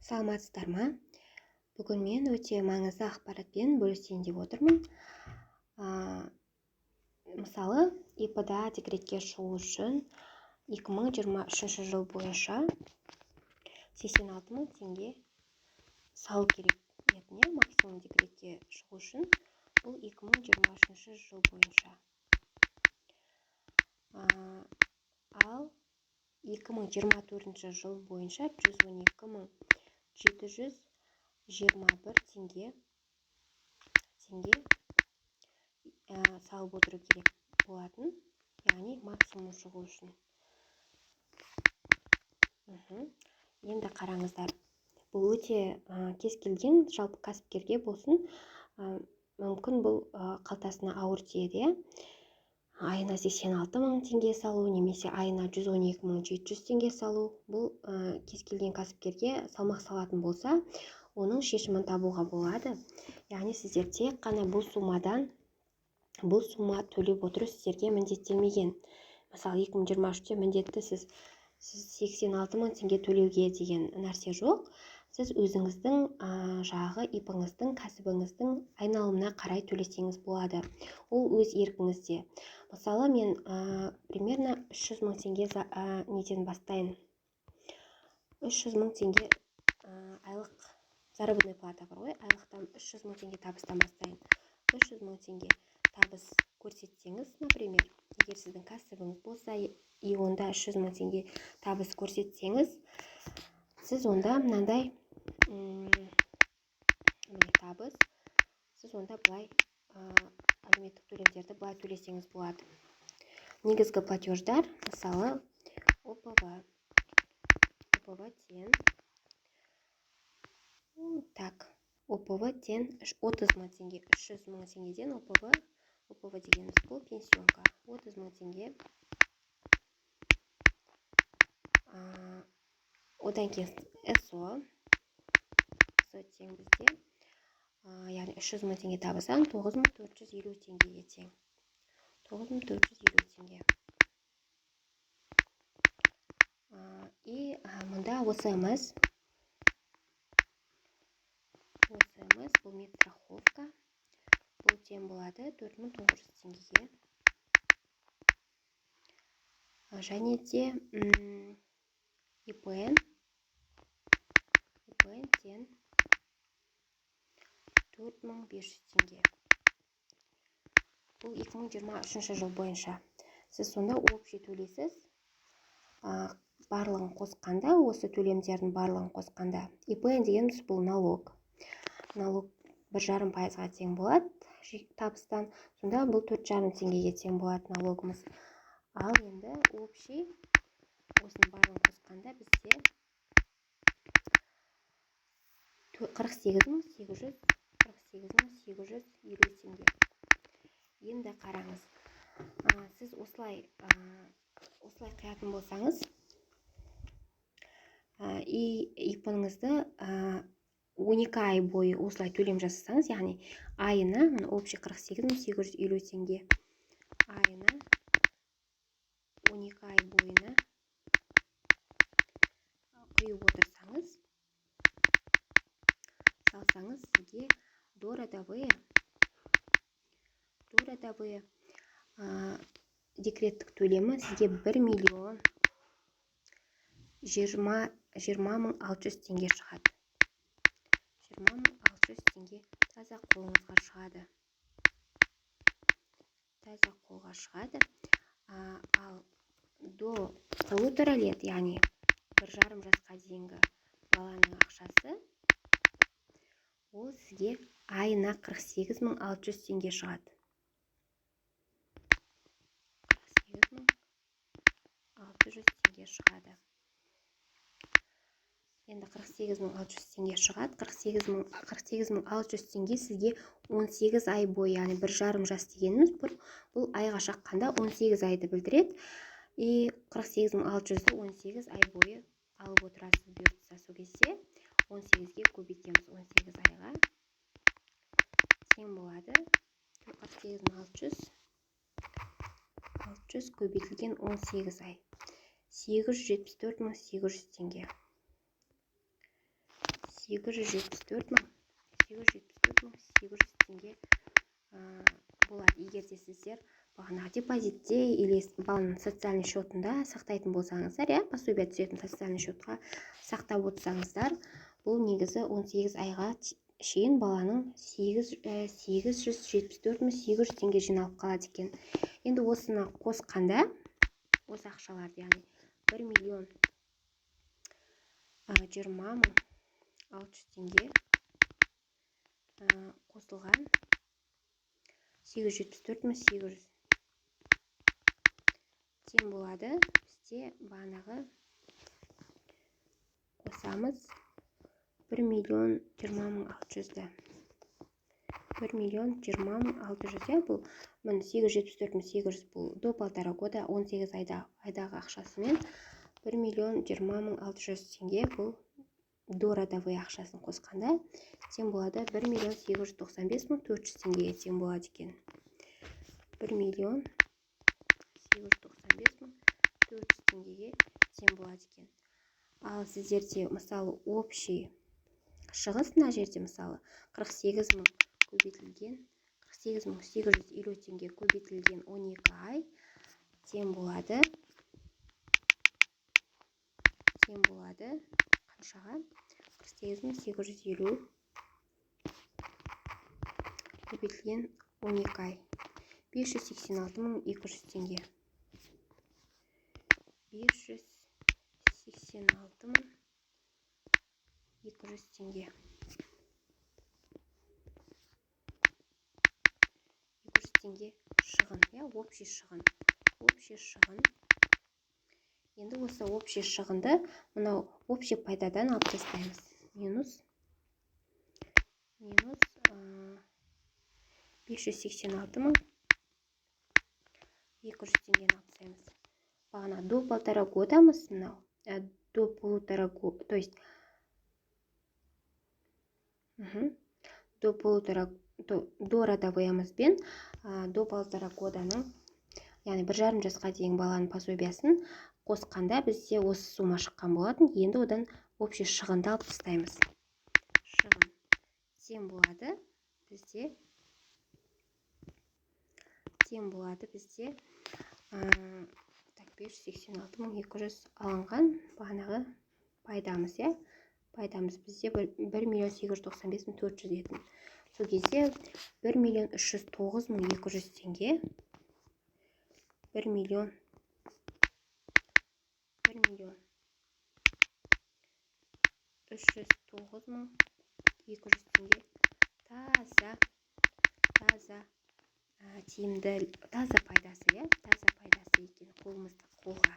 Саламатсыздар ма? Бүгін мен өте маңызды ақпаратпен бөлісейін деп отырмын. Мысалы, ИП-да декретке шығу үшін 2023 жыл бойынша 86 мың теңге салу керек еді, максимум декретке шығу үшін. Бұл 2023 жыл бойынша. Ал 2024 жыл бойынша 112 мың 721 теңге салып отыру керек болатын, яғни максимум шығу үшін. Енді қараңыздар, бұл өте кез келген жалпы кәсіпкерге болсын, мүмкін бұл қалтасына ауыр тиеді. Айына 86 мың теңге салу, немесе айына 112 мың 700 теңге салу. Бұл кез келген кәсіпкерге салмақ салатын болса, оның шешімін табуға болады. Яғни сіздер тек қана бұл сума төлеп отыру сіздерге міндеттелмеген. Мысалы, 2023-те міндетті сіз 86 мың теңге төлеуге деген нәрсе жоқ. Сіз өзіңіздің ИП-ңіздің, кәсібіңіздің айналымына қарай төлесеңіз болады. Ол өз еркіңізде. Мысалы, мен примерно 300 мың теңге неден бастайын. 300 мың теңге айлық заработная плата бар ғой, айлықтан 300 мың теңге табыстан бастайын. 300 мың теңге табыс көрсетсеңіз, например, егер сіздің кәсібіңіз болса, и онда 300 мың теңге табыс көрсетсеңіз, сіз онда мынандай табыс, сіз онда былай әлеуметтік төлемдерді былай төлесеңіз болады. Негізгі платеждар, мысалы, ОПВ тен ОПВ тен 30 мың теңге, 300 мың теңгеден ОПВ дегеніміз бұл пенсионка, 30 мың теңге. Одан кейін СО тең бізде, яғни 300 мың теңге табысаң, 9450 теңгеге тең. 9450 теңге. И мұнда ОСМС, бұл медстраховка, бұл тең болады 4900 теңгеге. Және де ИПН тең 4500 теңге. Бұл 2023 жыл бойынша. Сіз сонда общий төлейсіз, барлығын қосқанда, осы төлемдердің барлығын қосқанда. ИПН дегеніміз бұл налог. Налог 1,5%-ға тең болады табыстан. Сонда бұл 4,5 теңгеге тең болады налогымыз. Ал енді общий, осының барлығын қосқанда бізде 48850 теңге. Енді қараңыз, сіз осылай қиятын болсаңыз, ИП-ңізді 12 ай бойы осылай төлем жасасаңыз, яғни айына общий 48850 теңге, айына 12 ай бойына құйып отырсаңыз, салсаңыз, сізге дородовые декреттік төлемі сізге 1,20,600 теңге шығады. 20,600 теңге таза қолыңызға шығады. Ал до 1,5 лет, яғни 1,5 жасқа дейінгі баланың ақшасы, ол сізге айына 48600 теңге шығады. 48600 теңге шығады. Енді 48600 теңге шығады. 48600 теңге сізге 18 ай бойы, яғни 1,5 жас дегеніміз, бұл айға шаққанда 18 айды білдіреді. И 48600-ді 18 ай бойы алып отырасыз бұйыртса, сол кезде 18-ге көбейтеміз, 18 айға тең болады. 48600 көбейтілген 18 ай. 874 800 теңге. 874 мың 874 теңге болады. Егер де сіздер бағанағы депозитте или баланың социальный счетында сақтайтын болсаңыздар, пособие түсетін социальный счетқа сақтап отырсаңыздар, бұл негізі 18 айға шейін баланың 874 мың 800 теңге жиналып қалады екен. Енді осыны қосқанда, осы ақшаларды, яғни 1 миллион 20 мың 600 теңге қосылған 874 мың 800 тең болады. Бізде бағанағы қосамыз 1 миллион 20 мың 600-ді. 1 миллион 20 мың 600, бұл 874 мың 800, бұл до 1,5 года 18 айдағы ақшасымен 1 миллион 20 мың 600 теңге, бұл до родовой ақшасын қосқанда тең болады 1 миллион 895 мың 400 теңгеге тең болады екен. 1 миллион 895 мың 400 теңгеге тең болады екен. Ал сіздерде мысалы общий шығыс мына жерде мысалы 48 мың көбейтілген 48 мың 850 теңге көбейтілген 12 ай тең болады қаншаға? 48 мың 850 көбейтілген 12 ай 586 мың 200 теңге. 586 мың 200 теңге. 200 теңге шығын, общий шығын. Енді осы общий шығынды мынау общий пайдадан алып тастаймыз. Минус 586 мың 200 теңгені алып тастаймыз. Бағана до 1,5 годамыз мынау. До 1,5 года, то есть до родовыйымызбен до 1,5 годаның, яғни 1,5 жасқа дейін баланың пособиясын қосқанда бізде осы сума шыққан болатын. Енді одан общий шығынды алып тастаймыз. Шығын тең болады бізде 586 мың 200 алынған бағанағы пайдамыз, пайдамыз бізде 1 миллион 895 мың 400 етін. Сол кезде 1 миллион 309 мың 200 теңге 1 миллион 309 мың 200 теңге таза тиімді, таза пайдасы екен қолға.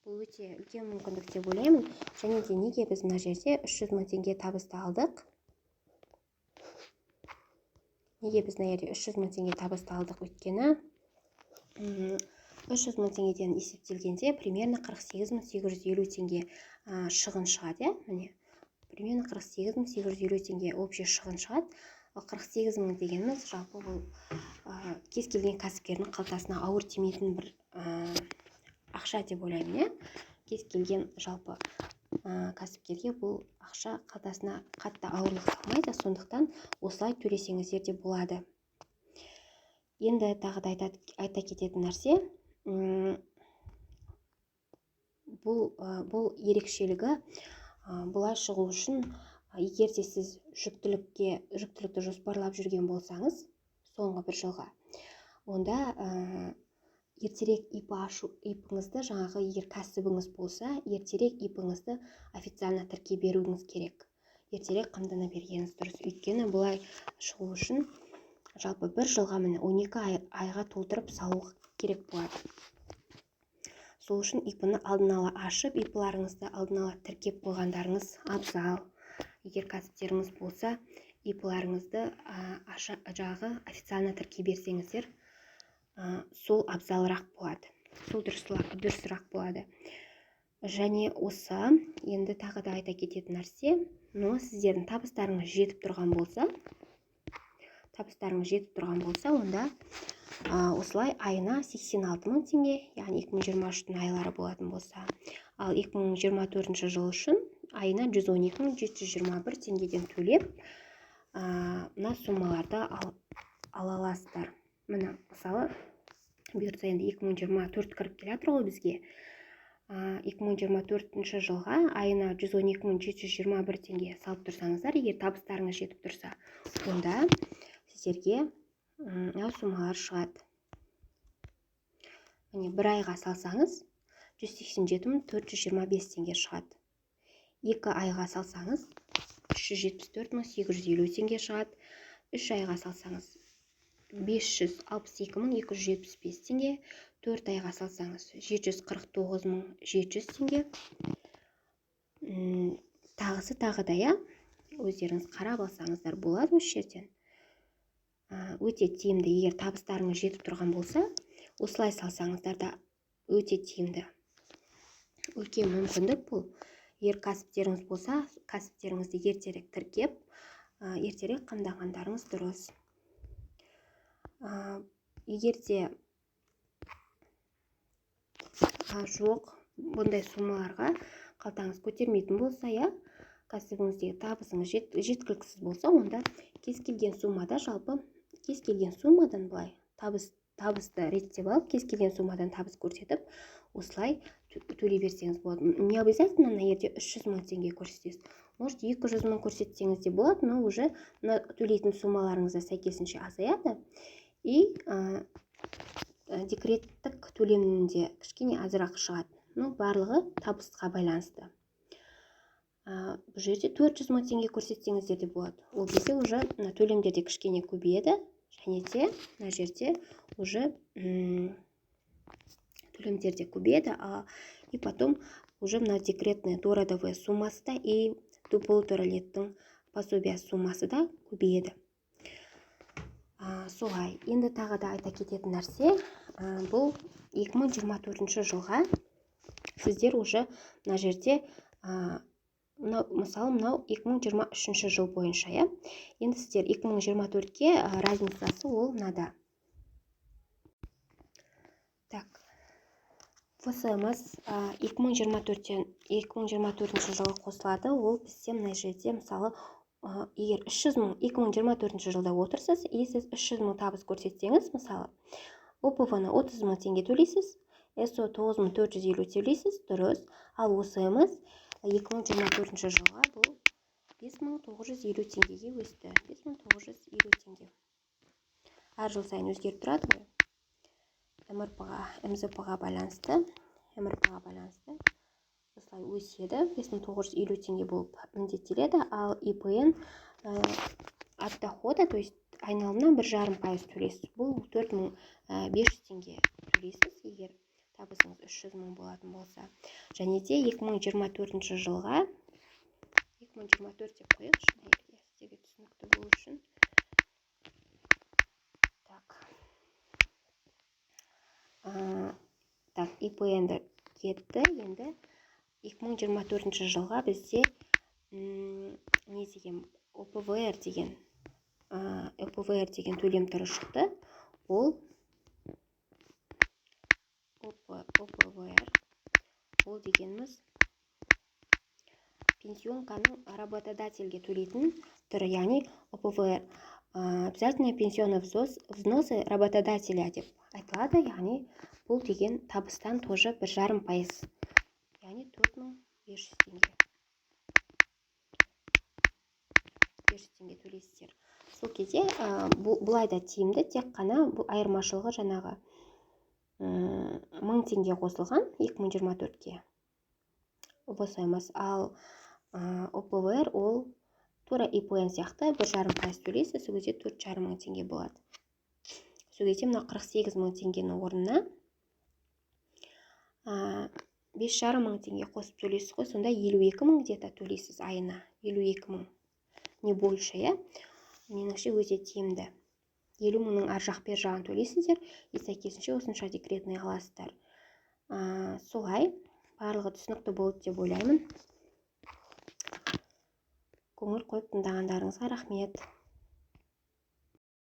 Бұл өте үлкен мүмкіндік деп ойлаймын. Және де неге біз мына жерде 300 мың теңге табысты алдық? Өйткені 300 мың теңгеден есептелгенде примерно 48 мың 850 теңге шығын шығады. Примерно 48 мың 850 теңге общий шығын шығады. 48 мың дегеніміз жалпы бұл кез келген кәсіпкердің қалтасына ауыр тимейтін бір ақша деп ойлаймын. Кез келген жалпы кәсіпкерге бұл ақша қалтасына қатты ауырлық салмайды, сондықтан осылай төлесеңіздер де болады. Енді тағы да айта кететін нәрсе, бұл ерекшелігі бұлай шығу үшін, егер де сіз жүктілікті жоспарлап жүрген болсаңыз, соңғы бір жылға, онда ертерек ипіңізді, жаңағы егер кәсібіңіз болса, ертерек ипіңізді официально тіркей беруіңіз керек. Ертерек қамдана бергеніңіз дұрыс. Өйткені бұлай шығу үшін жалпы бір жылға 12 айға толтырып салу керек болады. Сол үшін ипіні алдын ала ашып, ипіларыңызды алдын ала тіркеп қойғандарыңыз абзал. Егер кәсіптеріңіз болса, ипіларыңызды жағы официально тіркей берсеңіздер, сол абзалырақ болады. Сол дұрысырақ болады. Және осы, енді тағы да айта кететін нәрсе, сіздердің табыстарыңыз жетіп тұрған болса, онда осылай айына 86 мың теңге, яғни 2023 айлары болатын болса, ал 2024 жыл үшін айына 112.721 теңгеден төлеп мына суммаларды ала аласыздар. Міне мысалы бұйыртса енді 2024 кіріп келе жатыр ғой бізге. 2024 жылға айына 112.721 теңге салып тұрсаңыздар, егер табыстарыңыз жетіп тұрса, онда сіздерге мына суммалар шығады. Міне бір айға салсаңыз 187.425 теңге шығады. 2 айға салсаңыз 374.850 теңге шығады. 3 айға салсаңыз 562.275 теңге. 4 айға салсаңыз 749.700 теңге. Тағы да, өздеріңіз қарап алсаңыздар болады осы жерден. Өте тиімді, егер табыстарыңыз жетіп тұрған болса, осылай салсаңыздар да өте тиімді. Үлкен мүмкіндік бұл. Егер кәсіптеріңіз болса, кәсіптеріңізді ертерек тіркеп, ертерек қамдағандарыңыз дұрыс. Егер де жоқ, бұндай суммаларға қалтаңыз көтермейтін болса, кәсібіңіздегі табысыңыз жеткіліксіз болса, онда кез келген суммада, жалпы кез келген суммадан былай табысты реттеп алып, кез келген суммадан табыс көрсетіп, осылай төлей берсеңіз болады. Не обязательно на ерде 300 мың теңге көрсетесіз. Может 200 мың көрсетсеңіз де болады, но уже төлейтін суммаларыңызда сәйкесінше азаяды. И декреттік төлемінде кішкене азырақ шығады. Барлығы табысқа байланысты. Бұл жерде 400 мың теңге көрсетсеңіздер де болады. Ол кезде уже төлемдерде кішкене көбейеді, және де мына жерде уже төлемдерде көбейеді, и потом уже мына декретная дородовая суммасы да и до 1,5 леттің пособия суммасы да көбейеді. Солай, енді тағы да айта кететін нәрсе, бұл 2024 жылға сіздер уже мына жерде, мысалы, мынау 2023 жыл бойынша, енді сіздер 2024-ке разницасы ол мынада. Так, ФСМС 2024 жылы қосылады, ол бізде мына жерде, мысалы, егер 2024 жылда отырсыз, и сіз 300 мың табыс көрсетсеңіз, мысалы, ОПВ-ны 30 мың теңге төлейсіз, СО 9450 төлейсіз, дұрыс, ал ОСМС 2024 жылға бұл 5950 теңгеге өсті. 5950 теңге. Әр жыл сайын өзгеріп тұрады ғой. МЗП-ға байланысты, осылай өседі, 5950 теңге болып міндеттеледі, ал ИПН от дохода, то есть айналымнан 1,5% төлейсіз. Бұл 4500 теңге төлейсіз, егер табысыңыз 300 мың болатын болса. Және де 2024 жылға, 2024 деп қойықшы, сіздерге түсінікті болу үшін. Так, ИПН-ді кетті, енді 2024 жылға бізде не деген ОПВР деген төлем түрі шықты. Ол ОПВР, ол дегеніміз пенсионканың работодательге төлейтін түрі, яғни ОПВР. Обязательно пенсионный взносы работодателя деп айтылады, яғни бұл деген табыстан тоже 1,5%, яғни 4500 теңге. 500 теңге төлейсіздер. Сол кезде бұлай да тиімді, тек қана бұл айырмашылығы жаңағы 1000 теңге қосылған 2024-ке ОСМС, ал ОПВР ол тура ИПН сияқты 1,5% төлейсіз, сол кезде 4,5 мың теңге болады. Сол кезде мына 48 мың теңгені орнына 5,5 мың теңге қосып төлейсіз ғой, сонда 52 мың где-то төлейсіз айына, 52 мың, не больше, меніңше өте тиімді. 50 мыңның ар жақ бер жағын төлейсіздер, и сәйкесінше осынша декретный аласыздар. Солай, барлығы түсінікті болды деп ойлаймын. Көңіл қойып тыңдағандарыңызға рахмет.